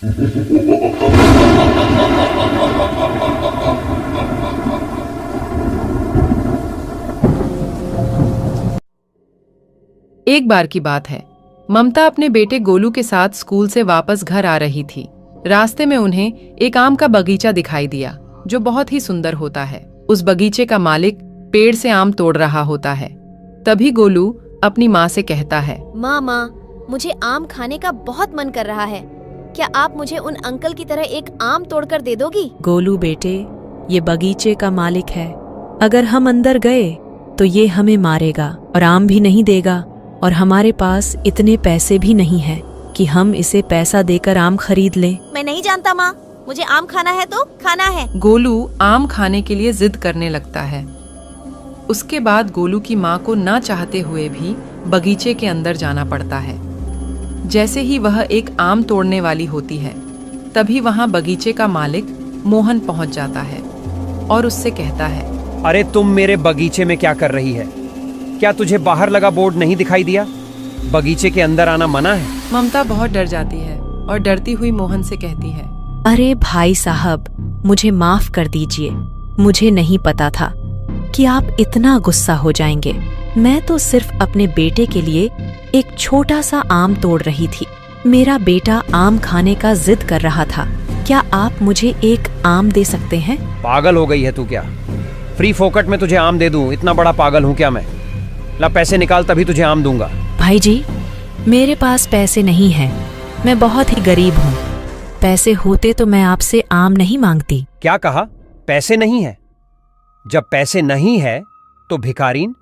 एक बार की बात है, ममता अपने बेटे गोलू के साथ स्कूल से वापस घर आ रही थी। रास्ते में उन्हें एक आम का बगीचा दिखाई दिया जो बहुत ही सुंदर होता है। उस बगीचे का मालिक पेड़ से आम तोड़ रहा होता है। तभी गोलू अपनी माँ से कहता है, माँ, मुझे आम खाने का बहुत मन कर रहा है। क्या आप मुझे उन अंकल की तरह एक आम तोड़कर दे दोगी? गोलू बेटे, ये बगीचे का मालिक है। अगर हम अंदर गए तो ये हमें मारेगा और आम भी नहीं देगा, और हमारे पास इतने पैसे भी नहीं है कि हम इसे पैसा देकर आम खरीद लें। मैं नहीं जानता माँ, मुझे आम खाना है तो खाना है। गोलू आम खाने के लिए जिद करने लगता है। उसके बाद गोलू की माँ को ना चाहते हुए भी बगीचे के अंदर जाना पड़ता है। जैसे ही वह एक आम तोड़ने वाली होती है, तभी वहाँ बगीचे का मालिक मोहन पहुँच जाता है और उससे कहता है, अरे तुम मेरे बगीचे में क्या कर रही है? क्या तुझे बाहर लगा बोर्ड नहीं दिखाई दिया? बगीचे के अंदर आना मना है। ममता बहुत डर जाती है और डरती हुई मोहन से कहती है, अरे भाई साहब, मुझे माफ कर दीजिए। मुझे नहीं पता था कि आप इतना गुस्सा हो जाएंगे। मैं तो सिर्फ अपने बेटे के लिए एक छोटा सा आम तोड़ रही थी। मेरा बेटा आम खाने का जिद कर रहा था। क्या आप मुझे एक आम दे सकते हैं? पागल हो गई है तू क्या? फ्री फोकट में तुझे आम दे दूं? इतना बड़ा पागल हूँ क्या मैं? ला पैसे निकाल, तभी तुझे आम दूंगा। भाई जी, मेरे पास पैसे नहीं हैं। मैं बहुत ही गरीब हूँ। पैसे होते तो मैं आपसे आम नहीं मांगती। क्या कहा? पैसे नहीं है? जब पैसे नहीं है तो भिखारीन,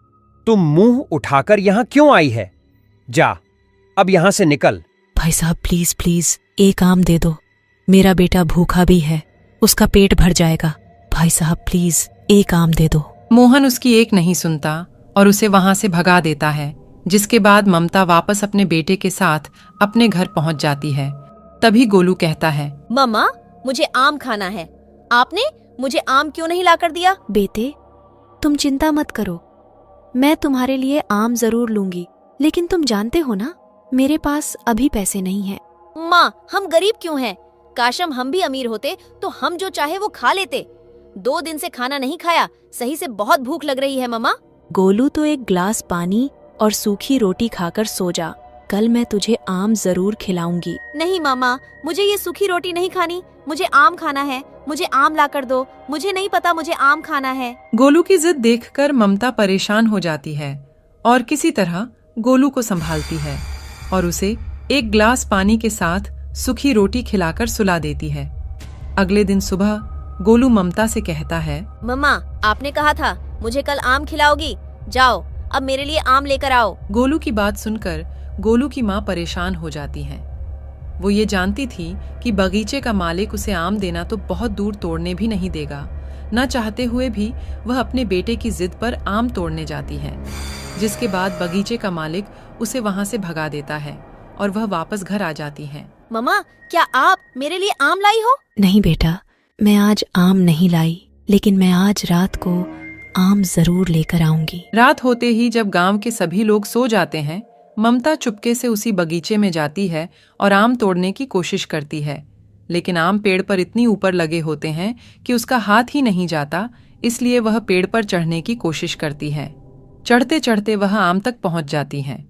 तुम मुंह उठाकर यहाँ क्यों आई है? जा, अब यहाँ से निकल। भाई साहब, प्लीज प्लीज एक आम दे दो। मेरा बेटा भूखा भी है, उसका पेट भर जाएगा। भाई साहब प्लीज एक आम दे दो। मोहन उसकी एक नहीं सुनता और उसे वहां से भगा देता है। जिसके बाद ममता वापस अपने बेटे के साथ अपने घर पहुंच जाती है। तभी गोलू कहता है, मम्मा, मुझे आम खाना है। आपने मुझे आम क्यों नहीं लाकर दिया? बेटे, तुम चिंता मत करो, मैं तुम्हारे लिए आम जरूर लूंगी। लेकिन तुम जानते हो ना, मेरे पास अभी पैसे नहीं हैं। माँ, हम गरीब क्यों हैं? काशम हम भी अमीर होते तो हम जो चाहे वो खा लेते। 2 दिन से खाना नहीं खाया, सही से बहुत भूख लग रही है मम्मा। गोलू, तो एक ग्लास पानी और सूखी रोटी खाकर सो जा। कल मैं तुझे आम जरूर खिलाऊंगी। नहीं मामा, मुझे ये सूखी रोटी नहीं खानी, मुझे आम खाना है। मुझे आम लाकर दो। मुझे नहीं पता, मुझे आम खाना है। गोलू की जिद देखकर ममता परेशान हो जाती है और किसी तरह गोलू को संभालती है और उसे एक ग्लास पानी के साथ सूखी रोटी खिलाकर सुला देती है। अगले दिन सुबह गोलू ममता से कहता है, मम्मा, आपने कहा था मुझे कल आम खिलाओगी। जाओ, अब मेरे लिए आम लेकर आओ। गोलू की बात सुनकर गोलू की माँ परेशान हो जाती है। वो ये जानती थी कि बगीचे का मालिक उसे आम देना तो बहुत दूर तोड़ने भी नहीं देगा। न चाहते हुए भी वह अपने बेटे की जिद पर आम तोड़ने जाती है। जिसके बाद बगीचे का मालिक उसे वहाँ से भगा देता है और वह वापस घर आ जाती है। मम्मा, क्या आप मेरे लिए आम लाई हो? नहीं बेटा, मैं आज आम नहीं लाई, लेकिन मैं आज रात को आम जरूर लेकर आऊंगी। रात होते ही जब गांव के सभी लोग सो जाते हैं, ममता चुपके से उसी बगीचे में जाती है और आम तोड़ने की कोशिश करती है। लेकिन आम पेड़ पर इतनी ऊपर लगे होते हैं कि उसका हाथ ही नहीं जाता, इसलिए वह पेड़ पर चढ़ने की कोशिश करती है। चढ़ते चढ़ते वह आम तक पहुंच जाती है।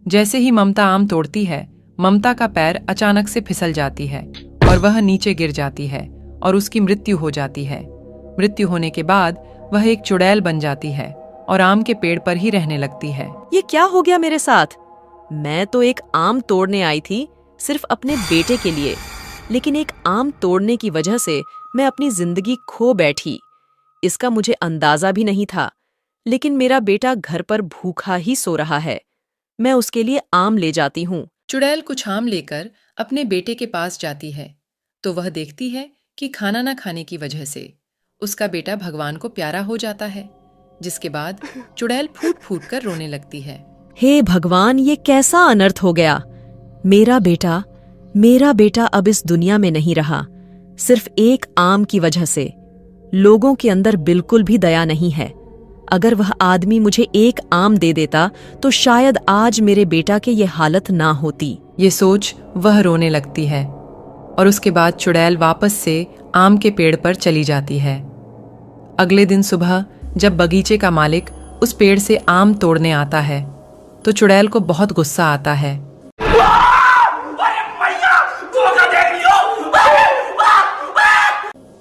जैसे ही ममता आम तोड़ती है, ममता का पैर अचानक से फिसल जाती है और वह नीचे गिर जाती है और उसकी मृत्यु हो जाती है। मृत्यु होने के बाद वह एक चुड़ैल बन जाती है और आम के पेड़ पर ही रहने लगती है। ये क्या हो गया मेरे साथ? मैं तो एक आम तोड़ने आई थी सिर्फ अपने बेटे के लिए, लेकिन एक आम तोड़ने की वजह से मैं अपनी जिंदगी खो बैठी। इसका मुझे अंदाजा भी नहीं था। लेकिन मेरा बेटा घर पर भूखा ही सो रहा है। मैं उसके लिए आम ले जाती हूँ। चुड़ैल कुछ आम लेकर अपने बेटे के पास जाती है तो वह देखती है कि खाना न खाने की वजह से उसका बेटा भगवान को प्यारा हो जाता है। जिसके बाद चुड़ैल फूट फूट कर रोने लगती है। हे भगवान, ये कैसा अनर्थ हो गया। मेरा बेटा अब इस दुनिया में नहीं रहा, सिर्फ एक आम की वजह से। लोगों के अंदर बिल्कुल भी दया नहीं है। अगर वह आदमी मुझे एक आम दे देता तो शायद आज मेरे बेटा के ये हालत ना होती। ये सोच वह रोने लगती है। और उसके बाद चुड़ैल वापस से आम के पेड़ पर चली जाती है। अगले दिन सुबह जब बगीचे का मालिक उस पेड़ से आम तोड़ने आता है तो चुड़ैल को बहुत गुस्सा आता है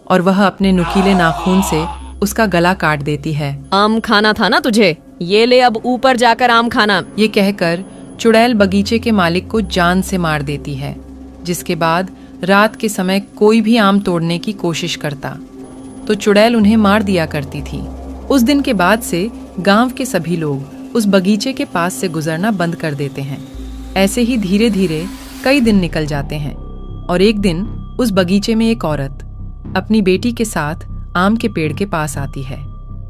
और वह अपने नुकीले नाखून से उसका गला काट देती है। आम खाना था ना तुझे, ये ले अब ऊपर जाकर आम खाना। ये कहकर चुड़ैल बगीचे के मालिक को जान से मार देती है, जिसके बाद रात के समय कोई भी आम तोड़ने की कोशिश करता तो चुड़ैल उन्हें मार दिया करती थी। उस दिन के बाद से गांव के सभी लोग उस बगीचे के पास से गुजरना बंद कर देते हैं। ऐसे ही धीरे धीरे कई दिन निकल जाते हैं और एक दिन उस बगीचे में एक औरत अपनी बेटी के साथ आम के पेड़ के पास आती है।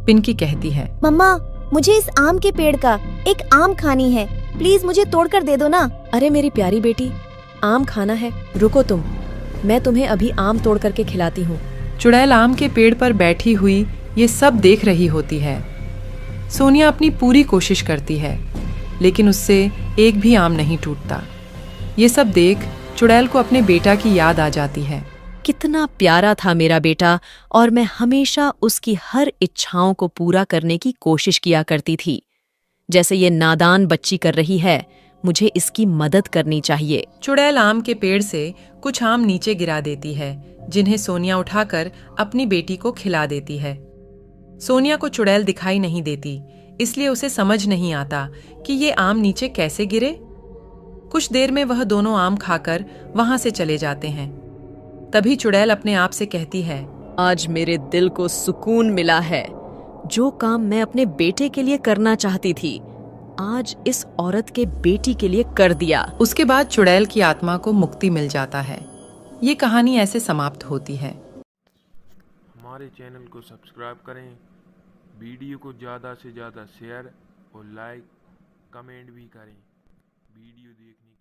पिंकी कहती है, मम्मा, मुझे इस आम के पेड़ का एक आम खानी है, प्लीज मुझे तोड़कर दे दो ना। अरे मेरी प्यारी बेटी, आम खाना है, रुको तुम, मैं तुम्हें अभी आम तोड़ करके खिलाती हूँ। चुड़ैल आम के पेड़ पर बैठी हुई ये सब देख रही होती है। सोनिया अपनी पूरी कोशिश करती है लेकिन उससे एक भी आम नहीं टूटता। ये सब देख चुड़ैल को अपने बेटा की याद आ जाती है। कितना प्यारा था मेरा बेटा और मैं हमेशा उसकी हर इच्छाओं को पूरा करने की कोशिश किया करती थी। जैसे ये नादान बच्ची कर रही है, मुझे इसकी मदद करनी चाहिए। चुड़ैल आम के पेड़ से कुछ आम नीचे गिरा देती है जिन्हें सोनिया उठाकर अपनी बेटी को खिला देती है। सोनिया को चुड़ैल दिखाई नहीं देती, इसलिए उसे समझ नहीं आता कि ये आम नीचे कैसे गिरे। कुछ देर में वह दोनों आम खाकर वहां से चले जाते हैं। तभी चुड़ैल अपने आप से कहती है, आज मेरे दिल को सुकून मिला है। जो काम मैं अपने बेटे के लिए करना चाहती थी, आज इस औरत के बेटी के लिए कर दिया। उसके बाद चुड़ैल की आत्मा को मुक्ति मिल जाता है। ये कहानी ऐसे समाप्त होती है। हमारे चैनल को सब्सक्राइब करें, वीडियो को ज़्यादा से ज़्यादा शेयर और लाइक कमेंट भी करें। वीडियो देखने